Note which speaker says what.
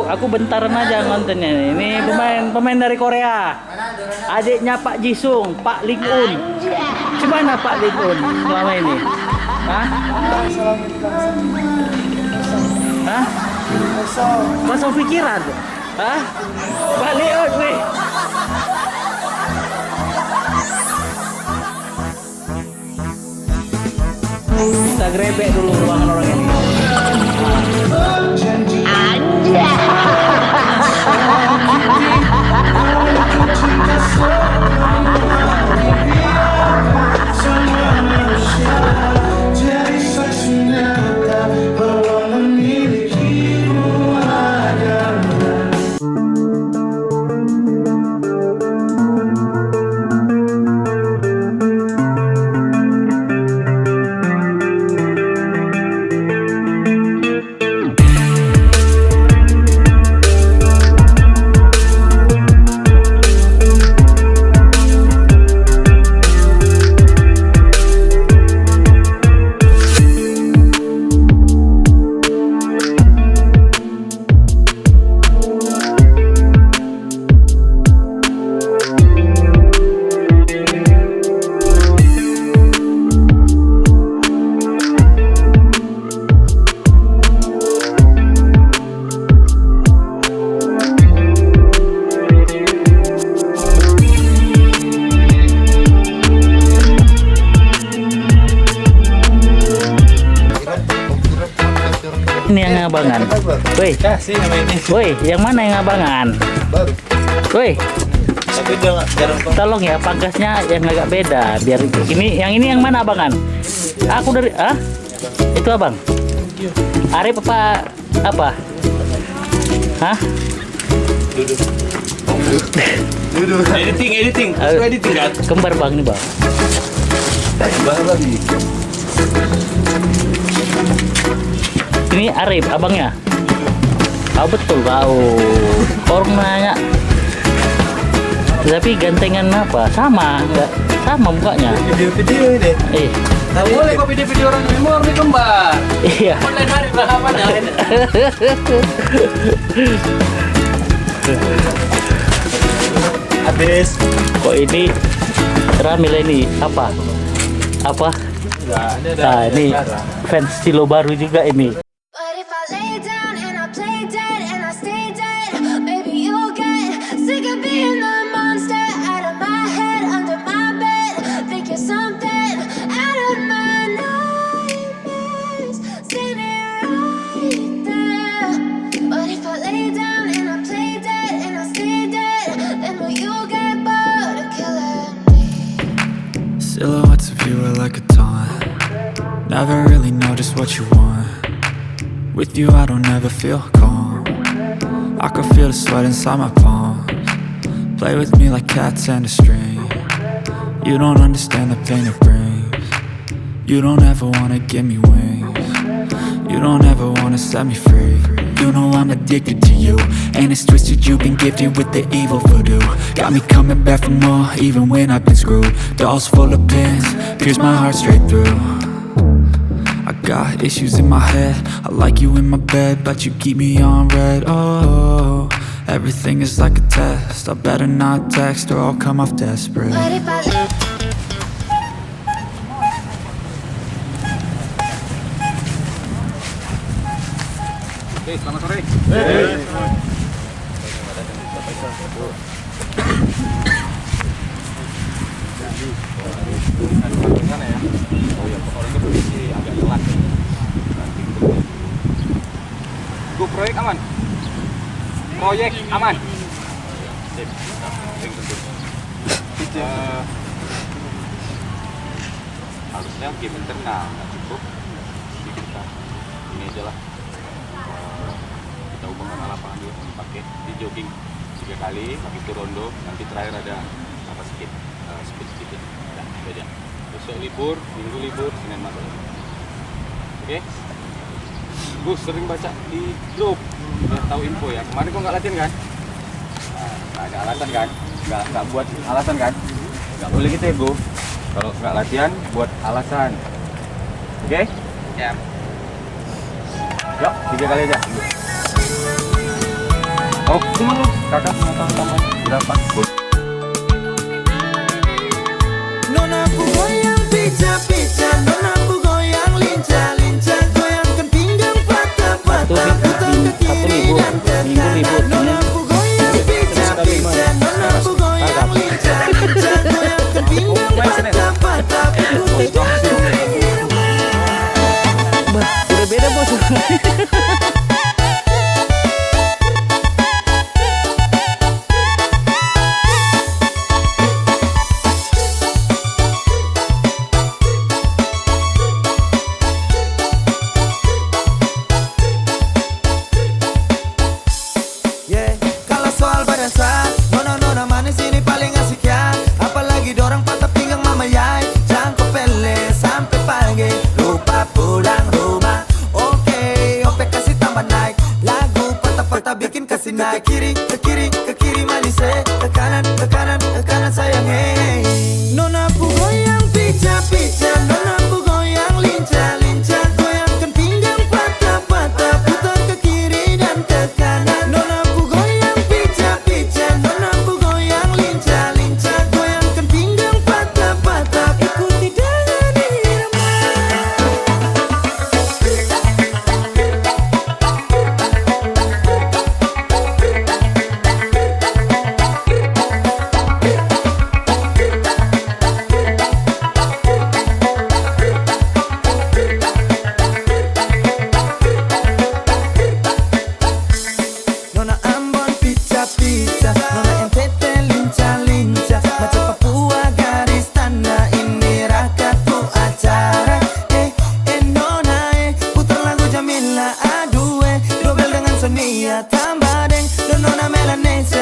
Speaker 1: Aku bentaran aja nontonnya. Ini pemain dari Korea. Adiknya Pak Jisung, Pak Ling Un. Gimana Pak Ling Un selama ini? Hah? Hah? Kosong pikiran? Hah? Pak Ling Un, weh. Kita grebek dulu ruangan orang ini. Ini yang abangan. Woi,
Speaker 2: kasih nama ini.
Speaker 1: woi, yang mana yang abangan?
Speaker 2: Baru.
Speaker 1: Woi,
Speaker 2: Tapi jarang
Speaker 1: tolong ya pangkasnya yang agak beda biar yang mana abangan? Aku dari itu abang. Arif apa? Hah?
Speaker 2: Duduk. Editing. Aku editing kan.
Speaker 1: Kembar bang nih bang.
Speaker 2: Baru lagi.
Speaker 1: Ini Arif abangnya. Oh betul kau. Orang nanya. Tapi gantengan apa? Sama, enggak sama mukanya.
Speaker 2: Video ini. Tak boleh kok video orang memor nih kembar.
Speaker 1: Iya.
Speaker 2: Online hari berapa dah? Habis.
Speaker 1: Kok ini ramil ini apa? Nah ini fans stilo baru juga ini.
Speaker 3: But if I lay down and I play dead and I stay dead, maybe you'll get sick of being the monster out of my head, under my bed. Think you're something out of my nightmares, standing right there. But if I lay down and I play dead and I stay dead, then will you get bored of killing me?
Speaker 4: Silhouettes of you are like a taunt. Never really know just what you want. With you I don't ever feel calm. I can feel the sweat inside my palms. Play with me like cats and a string. You don't understand the pain it brings. You don't ever wanna give me wings. You don't ever wanna set me free. You know I'm addicted to you, and it's twisted, you've been gifted with the evil voodoo. Got me coming back for more, even when I've been screwed. Dolls full of pins, pierce my heart straight through. I got issues in my head, I like you in my bed, but you keep me on red. Oh, everything is like a test, I better not text or I'll come off desperate.
Speaker 3: But if I
Speaker 2: Oke, selamat sore. Proyek aman. Proyek aman. Harusnya game internal nggak cukup. Jadi kita ini aja lah. Kita ubahkan lapangan dulu, pakai di jogging 3 kali, pakai itu rondo. Nanti terakhir ada apa sedikit, speed sedikit. Nah, beda. Besok libur, minggu libur, Senin masuk. Oke? Gue sering baca di grup, biar tahu info ya. Kemarin kok nggak latihan kan? Nah, ada alasan kan? Nggak buat alasan kan? Nggak boleh gitu ya, Bu. Kalau nggak latihan, buat alasan. Oke? Ya. Yuk. 3 kali aja. Oh, dulu kakak mau tahu berapa?
Speaker 5: Nona aku goyang pica-pica, nona aku goyang lincah-lincah, goyangkan pinggang patah-patah, putar ke kiri dan ke kanan. Nona aku goyang pica-pica, nona aku goyang lincah-lincah, goyangkan pinggang patah-patah, putar ke kiri.
Speaker 1: Udah beda bos.
Speaker 5: Yeah, kalau soal badansa, nona manis ini paling asik ya. Apalagi dorang patah pinggang mama yai, jangkau pele sampai pagi, lupa pulang rumah. Oke, ope kasih tambah naik, lagu patah-patah bikin kasih naik. Kiri ke kiri manis ke kanan sayang hey. Nona aku goyang pica-pica, nona aku goyang lincah-lincah, goyangkan pinggang patah-patah, putar ke kiri dan ke kanan. Nona aku goyang pica-pica, nona aku goyang lincah-lincah, goyangkan pinggang patah-patah, ikuti dengan irama. Nona Ambon pica-pica, nona NTT lincah-lincah, macam Papua garis tanda, ini rakatku acara. Nona putar lagu Jamila, aduh dobel dengan Sonia tambah deng, dan nona Melanese